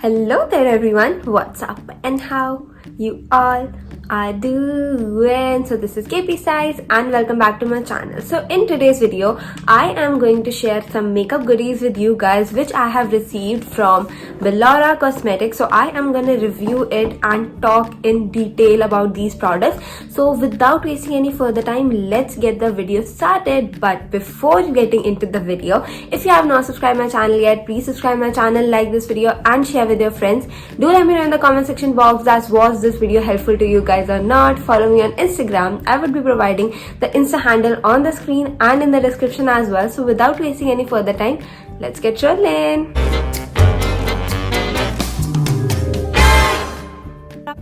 Hello there everyone, what's up and how you all are doing? So this is KP Size and welcome back to my channel. So in today's video, I am going to share some makeup goodies with you guys which I have received from Bellora Cosmetics. So I am going to review it and talk in detail about these products. So without wasting any further time, let's get the video started. But before getting into the video, if you have not subscribed my channel yet, please subscribe my channel, like this video and share with your friends. Do let me know in the comment section box that was this video helpful to you guys or not. Follow me on Instagram. I would be providing the Insta handle on the screen and in the description as well. So without wasting any further time, let's get rolling.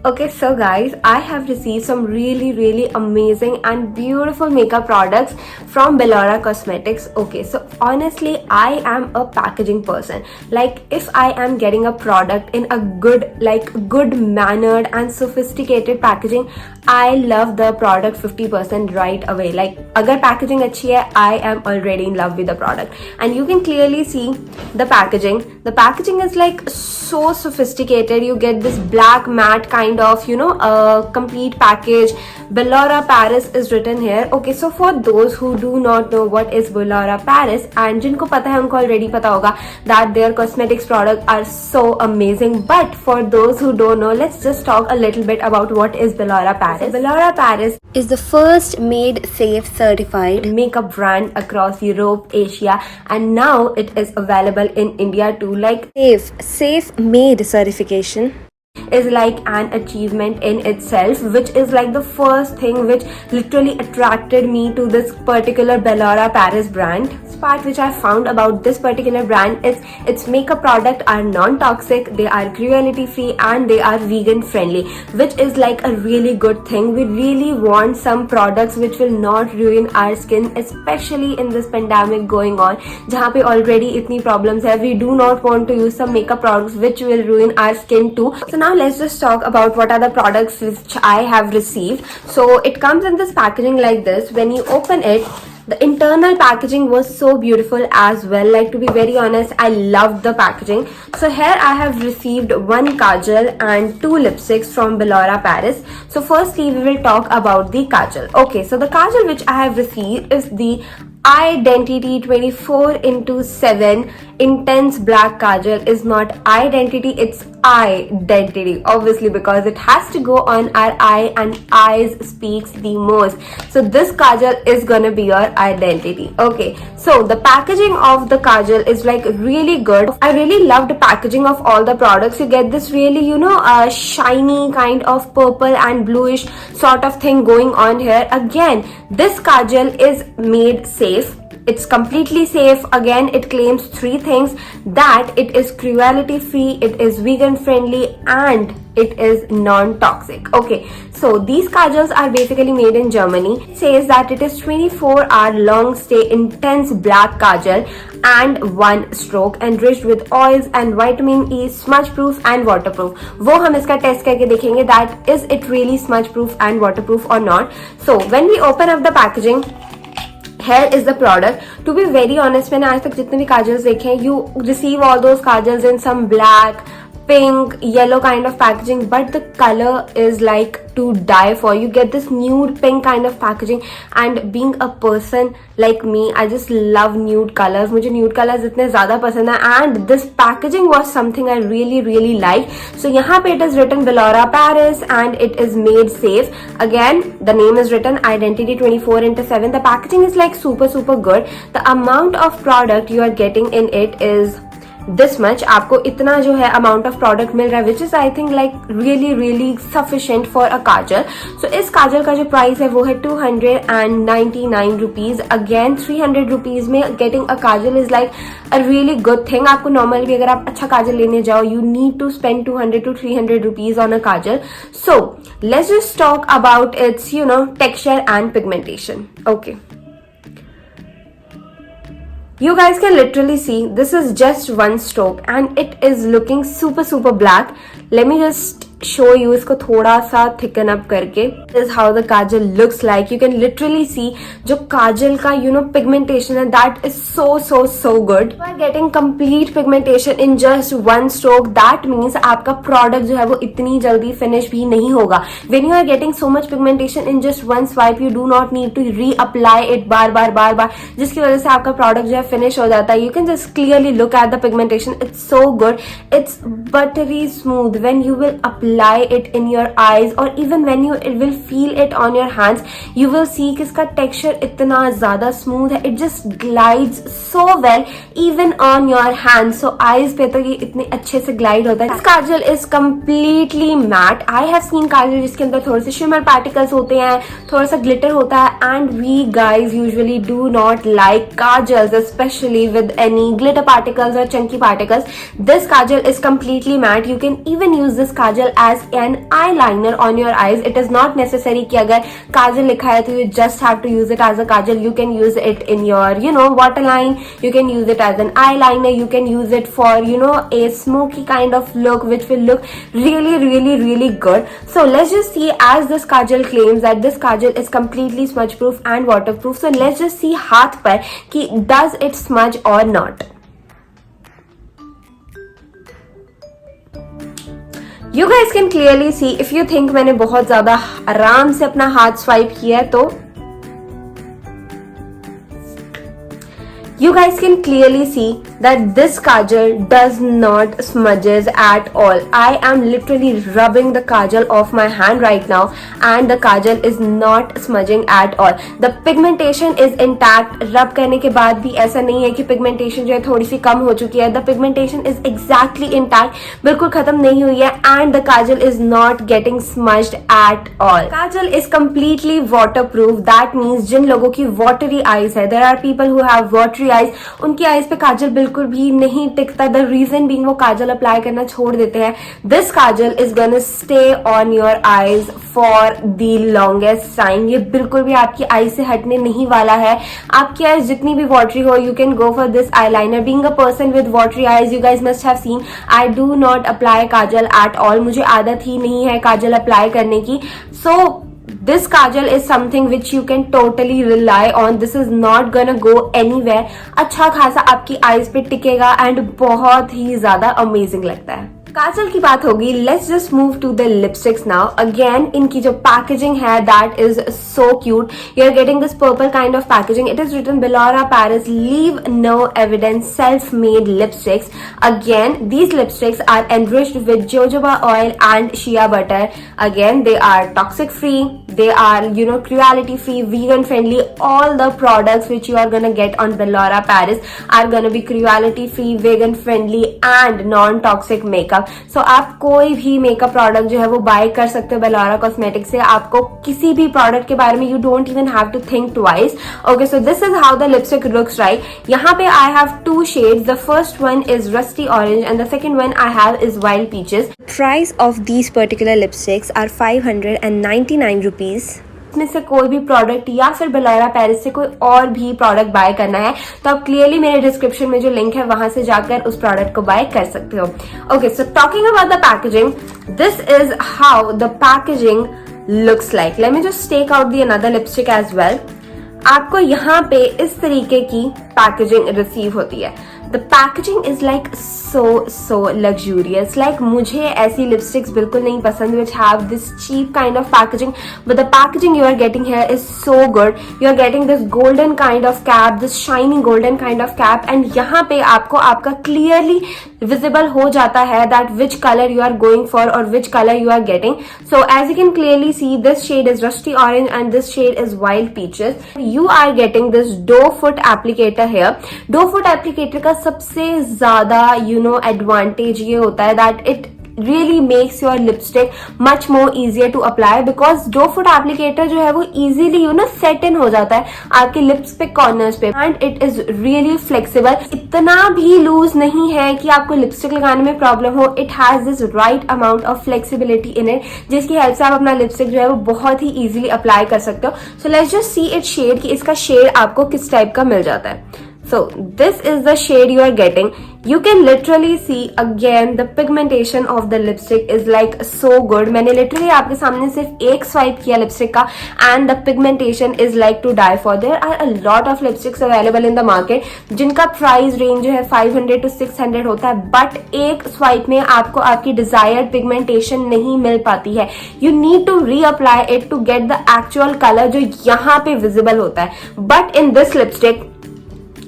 Okay, so guys, I have received some really amazing and beautiful makeup products from Bellora Cosmetics. Okay, so honestly, I am a packaging person. Like, if I am getting a product in a good mannered and sophisticated packaging, I love the product 50% right away. Like, agar packaging achhi hai, I am already in love with the product. And you can clearly see the packaging. The packaging is like so sophisticated. You get this black matte kind of, a complete package. Bellora Paris is written here. Okay, so for those who do not know what is Bellora Paris, and jinko pata hai unko already pata hoga that their cosmetics products are so amazing. But for those who don't know, let's just talk a little bit about what is Bellora Paris. So Bellora Paris is the first Made Safe certified makeup brand across Europe, Asia, and now it is available in India too. Like, safe made certification is like an achievement in itself, which is like the first thing which literally attracted me to this particular Bellora Paris brand. This part which I found about this particular brand is its makeup products are non-toxic, they are cruelty free, and they are vegan friendly, which is like a really good thing. We really want some products which will not ruin our skin, especially in this pandemic going on, jahan pe already itni problems hai. We do not want to use some makeup products which will ruin our skin too. So now let's just talk about what are the products which I have received. So it comes in this packaging like this. When you open it, the internal packaging was so beautiful as well. Like, to be very honest, I loved the packaging. So here I have received one kajal and two lipsticks from Bellora Paris. So firstly, we will talk about the kajal. Okay, so the kajal which I have received is the Identity 24x7 intense black kajal. Is not identity, it's identity, obviously, because it has to go on our eye and eyes speaks the most. So this kajal is gonna be your identity. Okay, so the packaging of the kajal is like really good. I really loved the packaging of all the products. You get this really shiny kind of purple and bluish sort of thing going on here. Again, this kajal is made safe. It's completely safe. Again, it claims three things: that it is cruelty free, it is vegan friendly, and it is non-toxic. Okay, so these kajals are basically made in Germany. It says that it is 24-hour long stay intense black kajal and one stroke, enriched with oils and vitamin E, smudge proof and waterproof. वो हम इसका test करके देखेंगे that is it really smudge proof and waterproof or not. So when we open up the packaging, here is the product. To be very honest, मैंने आज तक जितने भी काजल्स देखे हैं, you receive all those kajals in some black, pink, yellow kind of packaging, but the color is like to die for. You get this nude pink kind of packaging, and being a person like me, I just love nude colors. मुझे nude colors इतने ज़्यादा पसंद है, and this packaging was something I really liked. So यहाँ पे it is written Bellora Paris and it is made safe. Again, the name is written Identity 24x7. The packaging is like super good. The amount of product you are getting in it is this much. आपको इतना जो है amount of product मिल रहा है, which is I think like really sufficient for a kajal. So इस काजल का जो price है वो है 299 rupees. Again, 300 rupees में getting a kajal is like a really good thing. आपको normally भी अगर आप अच्छा काजल लेने जाओ, you need to spend 200 to 300 rupees on a kajal. So let's just talk about its texture and pigmentation. Okay, you guys can literally see this is just one stroke and it is looking super black. Let me just show you इसको थोड़ा सा thicken up करके. This is how the kajal looks like. You can literally see जो काजल का pigmentation है, that is so good. You are getting complete pigmentation in just one stroke. That means आपका product जो है वो इतनी जल्दी finish भी नहीं होगा. When you are getting so much pigmentation in just one swipe, you do not need to reapply it बार, जिसकी वजह से आपका product जो है finish हो जाता है. You can just clearly look at the pigmentation. It's so good. It's buttery smooth. When you will apply it in your eyes or even when you will feel it on your hands, you will see कि इसका texture इतना ज़्यादा smooth है. It just glides so well even on your hands. So eyes पे तो ये इतने अच्छे से glide होता है. This kajal is completely matte. I have seen kajal जिसके अंदर थोड़े से shimmer particles होते हैं, थोड़ा सा glitter होता है, and we guys usually do not like kajals, especially with any glitter particles or chunky particles. This kajal is completely matte. You can even use this kajal as an eyeliner on your eyes. It is not necessary कि अगर kajal लिखा है तो you just have to use it as a kajal. You can use it in your waterline. You can use it as an eyeliner. You can use it for a smoky kind of look, which will look really good. So let's just see, as this kajal claims that this kajal is completely smudge proof and waterproof. So let's just see हाथ पर कि does it smudge or not. You guys can clearly see, if you think मैंने बहुत ज़्यादा आराम से अपना हाथ स्वाइप किया है तो you guys can clearly see that this kajal does not smudges at all. I am literally rubbing the kajal off my hand right now and the kajal is not smudging at all. The pigmentation is intact. Rub करने के बाद भी ऐसा नहीं है कि pigmentation जो है थोड़ी सी कम हो चुकी है. The pigmentation is exactly intact. बिल्कुल खत्म नहीं हुई है and the kajal is not getting smudged at all. Kajal is completely waterproof. That means जिन लोगों की watery eyes है, there are people who have watery eyes, उनकी आईज पे काजल बिल्कुल भी नहीं टिकता. द रीजन बीइंग वो काजल अप्लाई करना छोड़ देते हैं. This Kajal is gonna stay on your eyes for the longest time. ये बिल्कुल भी आपकी आई से हटने नहीं वाला है. आपकी आईज जितनी भी वाटरी हो, you can go for this eye liner. Being a person with watery eyes, you guys must have seen I do not apply Kajal at all. मुझे आदत ही नहीं है काजल अप्लाई करने की. सो this kajal is something which you can totally rely on. This is not gonna go anywhere. अच्छा खासा आपकी eyes पे टिकेगा and बहुत ही ज़्यादा amazing लगता है. काजल की बात होगी. Let's just move to the lipsticks now. Again इनकी जो पैकेजिंग है that is so cute. You are getting this purple kind of packaging. It is written Belora Paris leave no evidence self made lipsticks. Again these lipsticks are enriched with jojoba oil and shea butter. Again they are toxic free, they are cruelty free, vegan friendly. All the products which you are gonna get on Belora Paris are gonna be cruelty free, vegan friendly and non toxic makeup. So आप कोई भी makeup product जो है वो bye कर सकते हो Belora cosmetics से. आपको किसी भी प्रोडक्ट के बारे में you don't even have to think twice. Okay, so this is how the lipstick looks like. यहाँ पे I have two shades. The first one is rusty orange and the second one I have is wild peaches. Price of these particular lipsticks are 599 rupees. इसमें से कोई भी product या फिर Belora Paris से कोई और भी प्रोडक्ट बाय करना है तो आप क्लियरली मेरे डिस्क्रिप्शन में जो लिंक है वहां से जाकर उस प्रोडक्ट को बाय कर सकते हो. Okay, so talking about the packaging, this is how the packaging looks like. Let me just take out the another lipstick as well. आपको यहाँ पे इस तरीके की पैकेजिंग रिसीव होती है. The packaging is like so luxurious. Like मुझे ऐसी लिपस्टिक्स बिल्कुल नहीं पसंद which have this cheap kind of packaging, but the packaging you are getting here is so good. You are getting this golden kind of cap, this shiny golden kind of cap, and यहाँ पे आपको आपका clearly visible हो जाता है that which color you are going for or which color you are getting. So as you can clearly see, this shade is rusty orange and this shade is wild peaches. You are getting this doe foot applicator here. doe foot applicator का सबसे ज्यादा advantage ये होता है that it really makes your lipstick much more easier to apply because doe foot applicator जो है वो easily set in हो जाता है आपके lips पे corners पे and it is really flexible. इतना भी loose नहीं है कि आपको lipstick लगाने में problem हो. It has this right amount of flexibility in it जिसकी हेल्प से आप अपना lipstick जो है वो बहुत ही easily apply कर सकते हो. So let's just see its shade कि इसका shade आपको किस टाइप का मिल जाता है. So this is the shade you are getting. You can literally see again the pigmentation of the lipstick is like so good. मैंने literally आपके सामने सिर्फ एक swipe किया lipstick का and the pigmentation is like to die for. There are a lot of lipsticks available in the market जिनका price range जो है 500 to 600 होता है, but एक swipe में आपको आपकी desired pigmentation नहीं मिल पाती है. You need to reapply it to get the actual color जो यहाँ पे visible होता है. But in this lipstick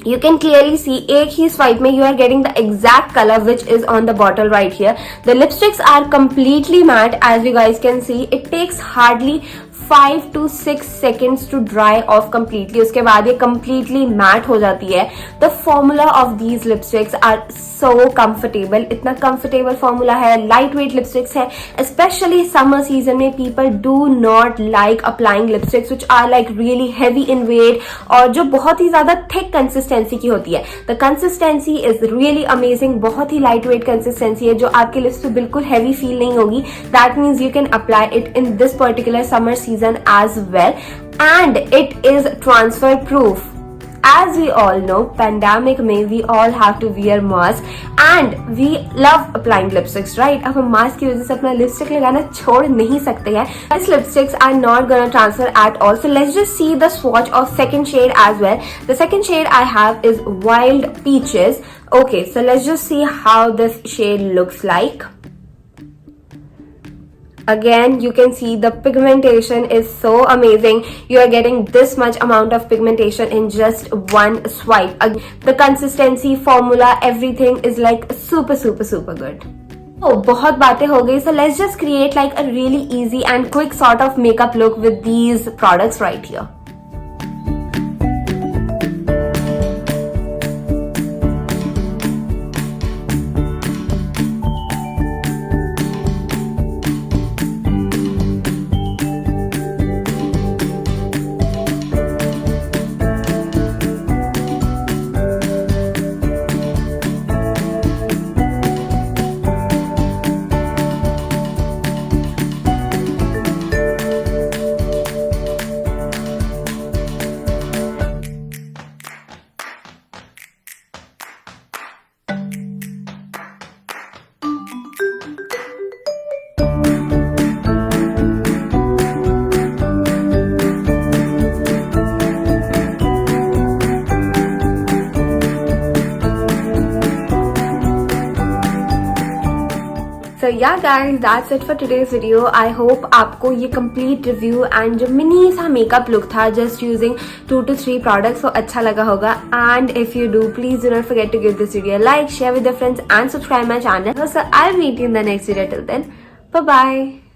you can clearly see एक ही swipe में you are getting the exact color which is on the bottle right here. The lipsticks are completely matte, as you guys can see. It takes hardly 5 to 6 seconds to dry off completely. उसके बाद ये completely matte हो जाती है. The formula of these lipsticks are so comfortable. इतना comfortable formula है. Lightweight lipsticks है. Especially summer season में people do not like applying lipsticks which are like really heavy in weight और जो बहुत ही ज़्यादा thick consistency की होती है. The consistency is really amazing. बहुत ही lightweight consistency है जो आपके lips पे बिल्कुल heavy feel नहीं होगी. That means you can apply it in this particular summer season as well, and it is transfer proof. As we all know, pandemic में we all have to wear mask and we love applying lipsticks, right? अब हम mask की वजह से अपना lipstick लगाना छोड़ नहीं सकते हैं. These lipsticks are not gonna transfer at all. So let's just see the swatch of second shade as well. The second shade I have is Wild Peaches. Okay, so let's just see how this shade looks like. Again, you can see the pigmentation is so amazing. You are getting this much amount of pigmentation in just one swipe. The consistency, formula, everything is like super good. Oh, बहुत बातें हो गई. So let's just create like a really easy and quick sort of makeup look with these products right here. So yeah guys, that's it for today's video. I hope आपको ये complete review and जो mini सा makeup look था just using 2 to 3 products so अच्छा लगा होगा. And if you do, please do not forget to give this video a like, share with your friends and subscribe my channel. So I'll meet you in the next video. Till then, bye bye.